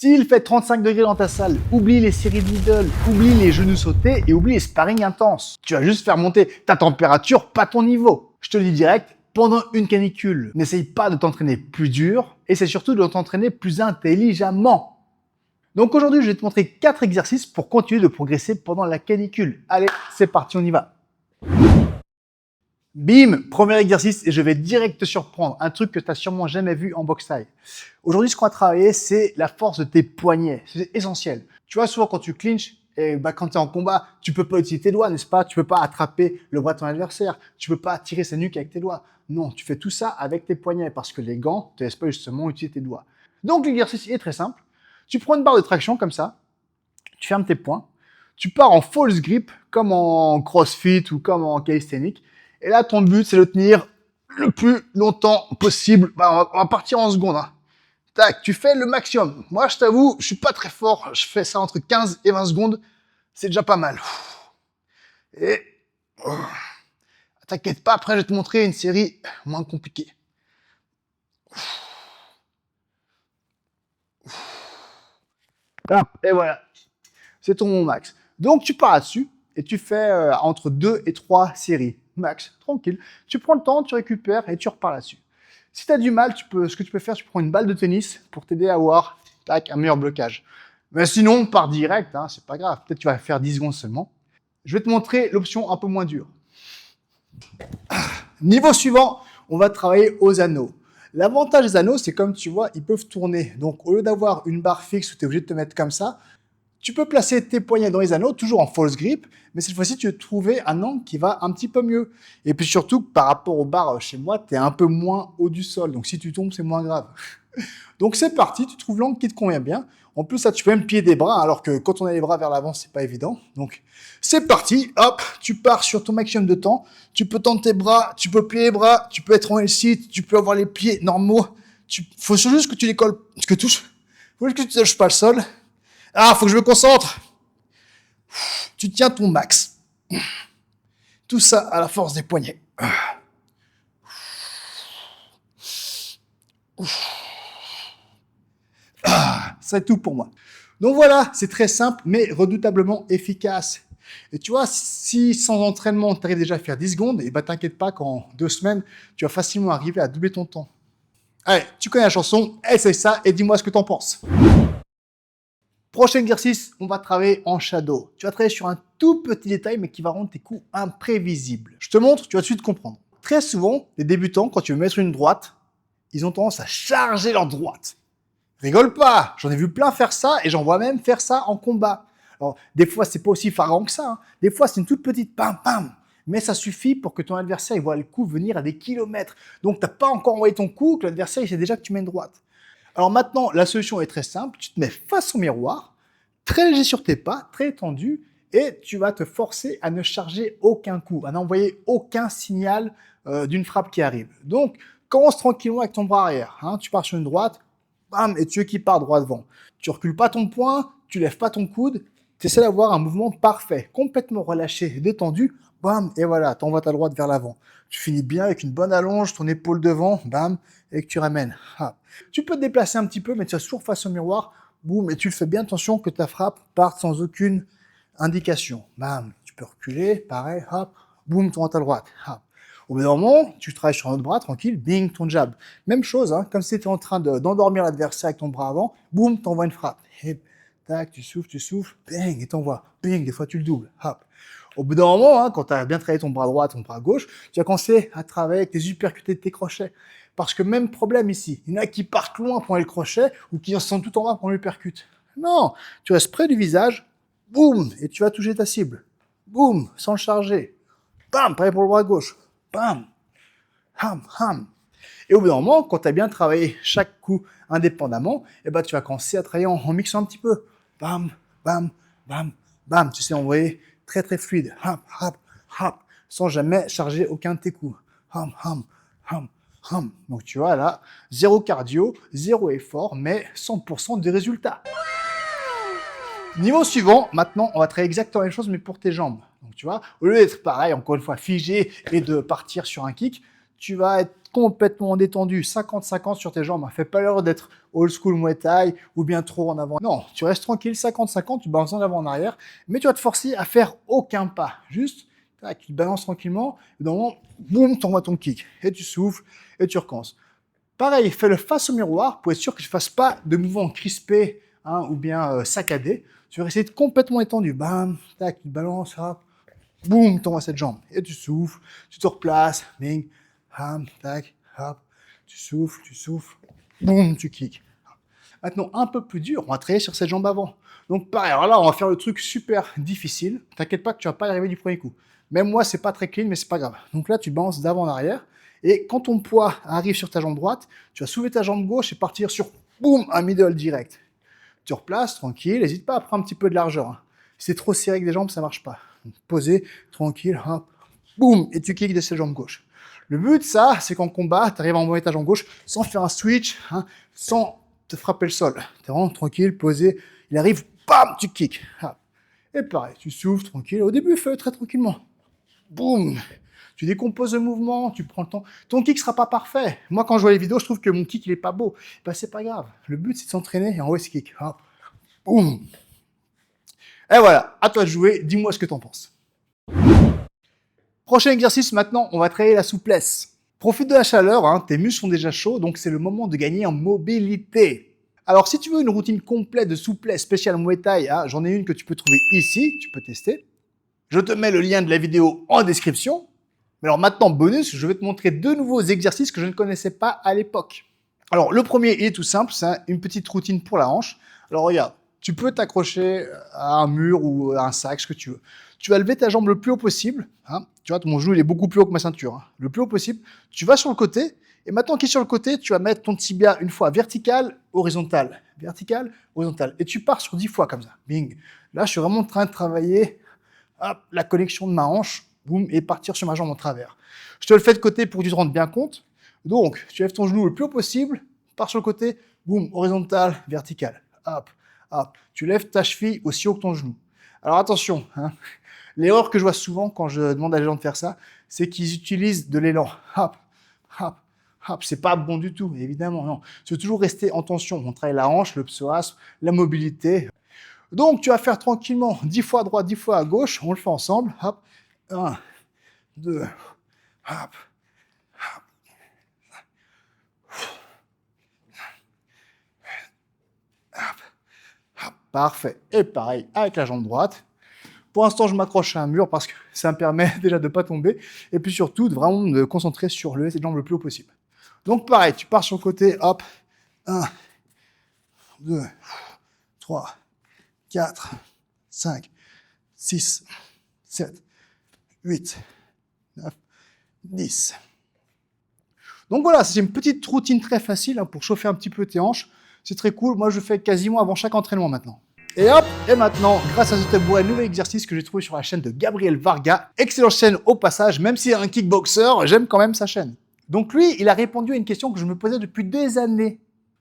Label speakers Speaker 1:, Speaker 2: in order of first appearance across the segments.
Speaker 1: S'il fait 35 degrés dans ta salle, oublie les séries de middle, oublie les genoux sautés et oublie les sparring intenses. Tu vas juste faire monter ta température, pas ton niveau. Je te le dis direct, pendant une canicule, n'essaye pas de t'entraîner plus dur et c'est surtout de t'entraîner plus intelligemment. Donc aujourd'hui, je vais te montrer 4 exercices pour continuer de progresser pendant la canicule. Allez, c'est parti, on y va. Bim, premier exercice et je vais direct te surprendre. Un truc que tu n'as sûrement jamais vu en boxe thaï. Aujourd'hui, ce qu'on va travailler, c'est la force de tes poignets. C'est essentiel. Tu vois, souvent quand tu clinches, et quand tu es en combat, tu peux pas utiliser tes doigts, n'est-ce pas? Tu peux pas attraper le bras de ton adversaire. Tu peux pas tirer sa nuque avec tes doigts. Non, tu fais tout ça avec tes poignets parce que les gants te laissent pas justement utiliser tes doigts. Donc l'exercice est très simple. Tu prends une barre de traction comme ça. Tu fermes tes poings. Tu pars en false grip comme en crossfit ou comme en calisthenics. Et là, ton but, c'est de tenir le plus longtemps possible. On va partir en secondes. Hein. Tac, tu fais le maximum. Moi, je t'avoue, je suis pas très fort. Je fais ça entre 15 et 20 secondes. C'est déjà pas mal. Et t'inquiète pas, après, je vais te montrer une série moins compliquée. Et voilà. C'est ton max. Donc, tu pars là-dessus et tu fais entre 2 et 3 séries. Max, tranquille. Tu prends le temps, tu récupères et tu repars là-dessus. Si tu as du mal, ce que tu peux faire, tu prends une balle de tennis pour t'aider à avoir un meilleur blocage. Mais sinon, pars direct, hein, c'est pas grave. Peut-être tu vas faire 10 secondes seulement. Je vais te montrer l'option un peu moins dure. Niveau suivant, on va travailler aux anneaux. L'avantage des anneaux, c'est comme tu vois, ils peuvent tourner. Donc, au lieu d'avoir une barre fixe où tu es obligé de te mettre comme ça, tu peux placer tes poignets dans les anneaux, toujours en false grip, mais cette fois-ci, tu veux trouver un angle qui va un petit peu mieux. Et puis surtout, par rapport aux barres chez moi, tu es un peu moins haut du sol. Donc, si tu tombes, c'est moins grave. Donc, c'est parti, tu trouves l'angle qui te convient bien. En plus, ça, tu peux même plier des bras, alors que quand on a les bras vers l'avant, c'est pas évident. Donc, c'est parti, hop, tu pars sur ton maximum de temps. Tu peux tendre tes bras, tu peux plier les bras, tu peux être en L-sit, tu peux avoir les pieds normaux. Faut juste que tu les colles, faut juste que tu touches pas le sol. Ah, faut que je me concentre. Tu tiens ton max. Tout ça à la force des poignets. C'est tout pour moi. Donc voilà, c'est très simple, mais redoutablement efficace. Et tu vois, si sans entraînement, tu arrives déjà à faire 10 secondes, et bah t'inquiète pas qu'en 2 semaines, tu vas facilement arriver à doubler ton temps. Allez, tu connais la chanson, essaye ça et dis-moi ce que t'en penses. Prochain exercice, on va travailler en shadow. Tu vas travailler sur un tout petit détail, mais qui va rendre tes coups imprévisibles. Je te montre, tu vas tout de suite comprendre. Très souvent, les débutants, quand tu veux mettre une droite, ils ont tendance à charger leur droite. Rigole pas, j'en ai vu plein faire ça et j'en vois même faire ça en combat. Alors, des fois, c'est pas aussi flagrant que ça. Hein. Des fois, c'est une toute petite pam pam. Mais ça suffit pour que ton adversaire il voit le coup venir à des kilomètres. Donc, t'as pas encore envoyé ton coup, que l'adversaire il sait déjà que tu mets une droite. Alors maintenant, la solution est très simple. Tu te mets face au miroir, très léger sur tes pas, très tendu, et tu vas te forcer à ne charger aucun coup, à n'envoyer aucun signal d'une frappe qui arrive. Donc, commence tranquillement avec ton bras arrière. Hein. Tu pars sur une droite, bam, et tu veux qu'il part droit devant. Tu recules pas ton poing, tu lèves pas ton coude, tu essaies d'avoir un mouvement parfait, complètement relâché, détendu, bam, et voilà, tu envoies ta droite vers l'avant. Tu finis bien avec une bonne allonge, ton épaule devant, bam, et que tu ramènes. Ah. Tu peux te déplacer un petit peu, mais tu es toujours face au miroir, boum, et tu fais bien attention que ta frappe parte sans aucune indication. Bam, tu peux reculer, pareil, hop, boum, tu rentres à droite. Hop. Au bout d'un moment, tu travailles sur un autre bras, tranquille, bing, ton jab. Même chose, hein, comme si tu étais en train d'endormir l'adversaire avec ton bras avant, boum, t'envoies une frappe. Et, tac, tu souffles, bing, et t'envoies. Bing, des fois tu le doubles, hop. Au bout d'un moment, hein, quand tu as bien travaillé ton bras droit, ton bras gauche, tu vas commencer à travailler avec tes uppercutés de tes crochets. Parce que même problème ici, il y en a qui partent loin pour aller le crochet ou qui en sont tout en bas pour le percute. Non, tu restes près du visage, boum, et tu vas toucher ta cible. Boum, sans le charger. Bam, pareil pour le bras gauche. Bam, ham, ham. Et au bout d'un moment, quand tu as bien travaillé chaque coup indépendamment, eh ben, tu vas commencer à travailler en mixant un petit peu. Bam, bam, bam, bam. Tu sais envoyer très très fluide. Hop, hop, hop. Sans jamais charger aucun de tes coups. Ham, ham, ham, ham. Donc tu vois là, zéro cardio, zéro effort, mais 100% des résultats. Niveau suivant, maintenant, on va travailler exactement la même chose, mais pour tes jambes. Donc, tu vois, au lieu d'être pareil, encore une fois, figé et de partir sur un kick, tu vas être complètement détendu, 50-50 sur tes jambes. Fais pas l'heure d'être old school Muay Thai ou bien trop en avant. Non, tu restes tranquille, 50-50, tu balances en avant, en arrière, mais tu vas te forcer à faire aucun pas. Juste, tac, tu te balances tranquillement, et dans le moment, boum, t'envoies ton kick. Et tu souffles, et tu recommences. Pareil, fais-le face au miroir pour être sûr que tu ne fasses pas de mouvements crispés ou bien saccadés. Tu vas rester complètement étendu. Bam, tac, tu te balances, hop, boum, tu envoies cette jambe. Et tu souffles, tu te replaces, bing, bam, tac, hop, tu souffles, boum, tu kicks. Maintenant, un peu plus dur, on va travailler sur cette jambe avant. Donc pareil, alors là, on va faire le truc super difficile. T'inquiète pas que tu vas pas y arriver du premier coup. Même moi, c'est pas très clean, mais c'est pas grave. Donc là, tu balances d'avant en arrière. Et quand ton poids arrive sur ta jambe droite, tu vas soulever ta jambe gauche et partir sur, boum, un middle direct. Tu replaces, tranquille, n'hésite pas à prendre un petit peu de largeur. Hein. Si c'est trop serré avec des jambes, ça marche pas. Donc, poser, tranquille, hop, boum, et tu kicks de cette jambe gauche. Le but, ça, c'est qu'en combat, tu arrives à envoyer ta jambe gauche sans faire un switch, sans te frapper le sol. Tu es vraiment tranquille, posé, il arrive, bam, tu kicks. Hop. Et pareil, tu souffles, tranquille. Au début, fais-le très tranquillement. Boum. Tu décomposes le mouvement, tu prends le temps. Ton kick sera pas parfait. Moi, quand je vois les vidéos, je trouve que mon kick, il est pas beau. Ben, c'est pas grave. Le but, c'est de s'entraîner et envoyer ce kick. Hop. Boum. Et voilà, à toi de jouer. Dis-moi ce que t'en penses. Prochain exercice, maintenant, on va travailler la souplesse. Profite de la chaleur, tes muscles sont déjà chauds, donc c'est le moment de gagner en mobilité. Alors, si tu veux une routine complète de souplesse spéciale Muay Thai, j'en ai une que tu peux trouver ici, tu peux tester. Je te mets le lien de la vidéo en description. Mais alors maintenant, bonus, je vais te montrer deux nouveaux exercices que je ne connaissais pas à l'époque. Alors, le premier est tout simple, c'est une petite routine pour la hanche. Alors, regarde, tu peux t'accrocher à un mur ou à un sac, ce que tu veux. Tu vas lever ta jambe le plus haut possible. Tu vois, mon genou, il est beaucoup plus haut que ma ceinture. Le plus haut possible. Tu vas sur le côté. Et maintenant qu'il est sur le côté, tu vas mettre ton tibia une fois vertical, horizontal. Vertical, horizontal. Et tu pars sur 10 fois comme ça. Bing. Là, je suis vraiment en train de travailler la connexion de ma hanche. Boum, et partir sur ma jambe en travers. Je te le fais de côté pour que tu te rendes bien compte. Donc, tu lèves ton genou le plus haut possible, pars sur le côté, boum, horizontal, vertical. Hop, hop. Tu lèves ta cheville aussi haut que ton genou. Alors attention, l'erreur que je vois souvent quand je demande à les gens de faire ça, c'est qu'ils utilisent de l'élan. Hop, hop, hop. C'est pas bon du tout, évidemment, non. Tu veux toujours rester en tension. On travaille la hanche, le psoas, la mobilité. Donc, tu vas faire tranquillement 10 fois à droite, 10 fois à gauche. On le fait ensemble. Hop. 1, 2, hop, hop, hop, hop. Parfait. Et pareil avec la jambe droite. Pour l'instant, je m'accroche à un mur parce que ça me permet déjà de ne pas tomber. Et puis surtout, de vraiment me concentrer sur lever cette jambe le plus haut possible. Donc pareil, tu pars sur le côté, hop. 1, 2, 3, 4, 5, 6, 7, 8, 9, 10. Donc voilà, c'est une petite routine très facile pour chauffer un petit peu tes hanches. C'est très cool. Moi, je fais quasiment avant chaque entraînement maintenant. Et hop, et maintenant, grâce à ce beau nouvel exercice que j'ai trouvé sur la chaîne de Gabriel Varga, excellente chaîne au passage, même s'il est un kickboxer, j'aime quand même sa chaîne. Donc lui, il a répondu à une question que je me posais depuis des années.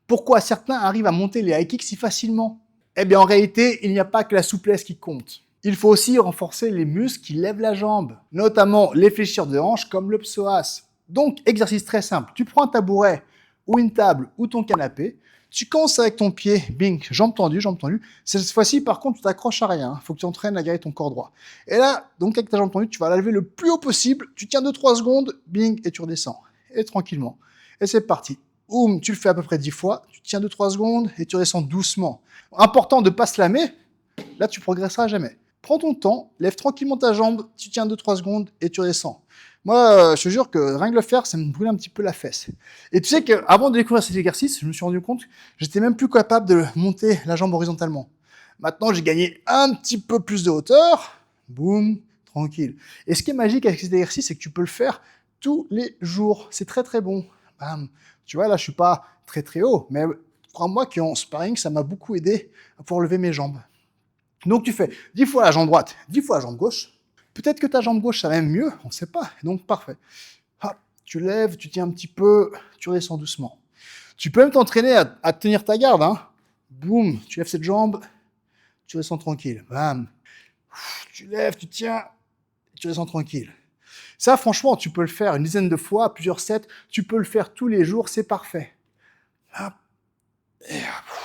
Speaker 1: Pourquoi certains arrivent à monter les high kicks si facilement? Eh bien, en réalité, il n'y a pas que la souplesse qui compte. Il faut aussi renforcer les muscles qui lèvent la jambe, notamment les fléchisseurs de hanches comme le psoas. Donc, exercice très simple. Tu prends un tabouret ou une table ou ton canapé. Tu commences avec ton pied, bing, jambe tendue, jambe tendue. Cette fois-ci, par contre, tu t'accroches à rien. Il faut que tu entraînes à garder ton corps droit. Et là, donc avec ta jambe tendue, tu vas la lever le plus haut possible. Tu tiens 2-3 secondes, bing, et tu redescends. Et tranquillement. Et c'est parti. Oum, tu le fais à peu près 10 fois. Tu tiens 2-3 secondes et tu redescends doucement. Important de ne pas se lamer. Là, tu progresseras jamais. Prends ton temps, lève tranquillement ta jambe, tu tiens 2-3 secondes et tu redescends. Moi, je te jure que rien que le faire, ça me brûle un petit peu la fesse. Et tu sais qu'avant de découvrir cet exercice, je me suis rendu compte que j'étais même plus capable de monter la jambe horizontalement. Maintenant, j'ai gagné un petit peu plus de hauteur. Boum, tranquille. Et ce qui est magique avec cet exercice, c'est que tu peux le faire tous les jours. C'est très très bon. Bam. Tu vois, là, je suis pas très très haut, mais crois-moi qu'en sparring, ça m'a beaucoup aidé à pouvoir lever mes jambes. Donc tu fais 10 fois la jambe droite, 10 fois la jambe gauche. Peut-être que ta jambe gauche, ça va même mieux, on ne sait pas. Donc parfait. Hop, tu lèves, tu tiens un petit peu, tu redescends doucement. Tu peux même t'entraîner à tenir ta garde. Boum, tu lèves cette jambe, tu redescends tranquille. Bam. Tu lèves, tu tiens, tu redescends tranquille. Ça, franchement, tu peux le faire une dizaine de fois, plusieurs sets. Tu peux le faire tous les jours, c'est parfait. Hop. Et hop.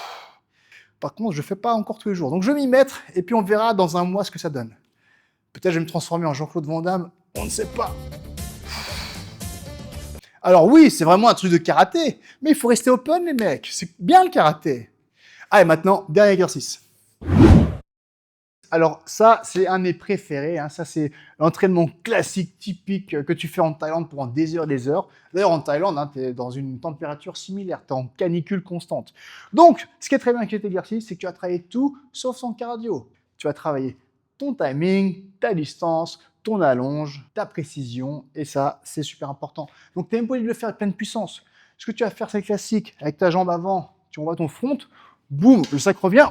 Speaker 1: Par contre, je ne fais pas encore tous les jours. Donc, je vais m'y mettre et puis on verra dans un mois ce que ça donne. Peut-être je vais me transformer en Jean-Claude Van Damme, on ne sait pas. Alors oui, c'est vraiment un truc de karaté, mais il faut rester open les mecs, c'est bien le karaté. Allez, maintenant, dernier exercice. Alors ça, c'est un de mes préférés, hein. Ça c'est l'entraînement classique, typique, que tu fais en Thaïlande pendant des heures, des heures. D'ailleurs, en Thaïlande, hein, tu es dans une température similaire, tu es en canicule constante. Donc, ce qui est très bien avec cet exercice, c'est que tu vas travailler tout sauf son cardio. Tu vas travailler ton timing, ta distance, ton allonge, ta précision, et ça, c'est super important. Donc, tu n'es même pas obligé de le faire avec pleine puissance. Ce que tu vas faire, c'est classique. Avec ta jambe avant, tu envoies ton front, boum, le sac revient,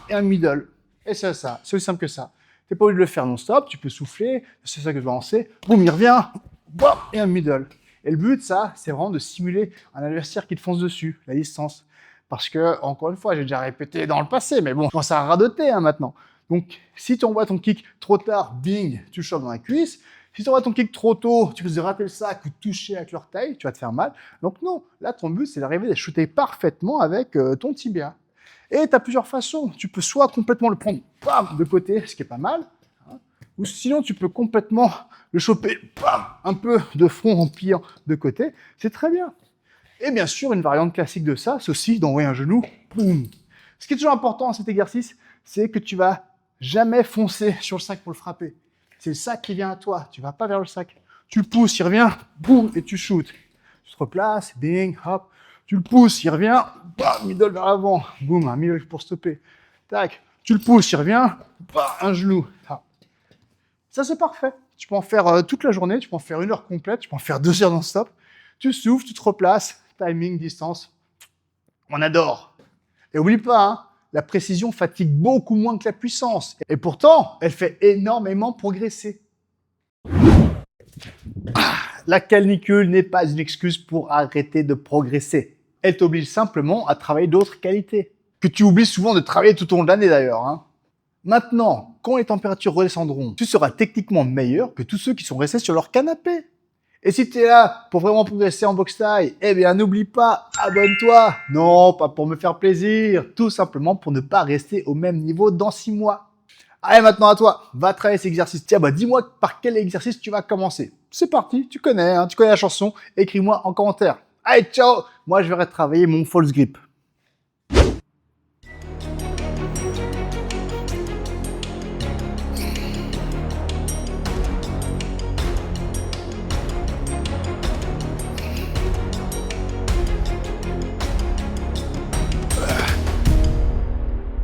Speaker 1: et un middle. Et c'est ça, c'est aussi simple que ça. Tu n'es pas obligé de le faire non-stop, tu peux souffler, c'est ça que je vais lancer, boum, il revient, boum, et un middle. Et le but, ça, c'est vraiment de simuler un adversaire qui te fonce dessus, la distance. Parce que, encore une fois, j'ai déjà répété dans le passé, mais bon, je commence à radoter maintenant. Donc, si tu envoies ton kick trop tard, bing, tu chopes dans la cuisse. Si tu envoies ton kick trop tôt, tu risques de rater le sac ou de toucher avec l'orteil, tu vas te faire mal. Donc non, là, ton but, c'est d'arriver à shooter parfaitement avec ton tibia. Et tu as plusieurs façons. Tu peux soit complètement le prendre bam, de côté, ce qui est pas mal, hein, ou sinon tu peux complètement le choper bam, un peu de front en pliant de côté. C'est très bien. Et bien sûr, une variante classique de ça, c'est aussi d'envoyer un genou, boum. Ce qui est toujours important dans cet exercice, c'est que tu vas jamais foncer sur le sac pour le frapper. C'est le sac qui vient à toi, tu vas pas vers le sac. Tu le pousses, il revient, boum, et tu shootes. Tu te replaces, bing, hop. Tu le pousses, il revient, bam, middle vers l'avant, boum, un middle pour stopper. Tac, tu le pousses, il revient, bam, un genou. Ah. Ça, c'est parfait. Tu peux en faire toute la journée, tu peux en faire 1 heure complète, tu peux en faire 2 heures non-stop. Tu souffles, tu te replaces, timing, distance. On adore. Et oublie pas, hein, la précision fatigue beaucoup moins que la puissance. Et pourtant, elle fait énormément progresser. La canicule n'est pas une excuse pour arrêter de progresser. Elle t'oblige simplement à travailler d'autres qualités, que tu oublies souvent de travailler tout au long de l'année d'ailleurs. Hein. Maintenant, quand les températures redescendront, tu seras techniquement meilleur que tous ceux qui sont restés sur leur canapé. Et si tu es là pour vraiment progresser en boxe thaï, eh bien n'oublie pas, abonne-toi. Non, pas pour me faire plaisir, tout simplement pour ne pas rester au même niveau dans 6 mois. Allez, maintenant à toi, va travailler cet exercice. Tiens, dis-moi par quel exercice tu vas commencer. C'est parti, tu connais, hein, tu connais la chanson, écris-moi en commentaire. Allez, ciao. Moi, je vais travailler mon false grip.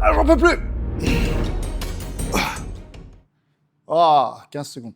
Speaker 1: Ah, j'en peux plus. Ah, 15 secondes.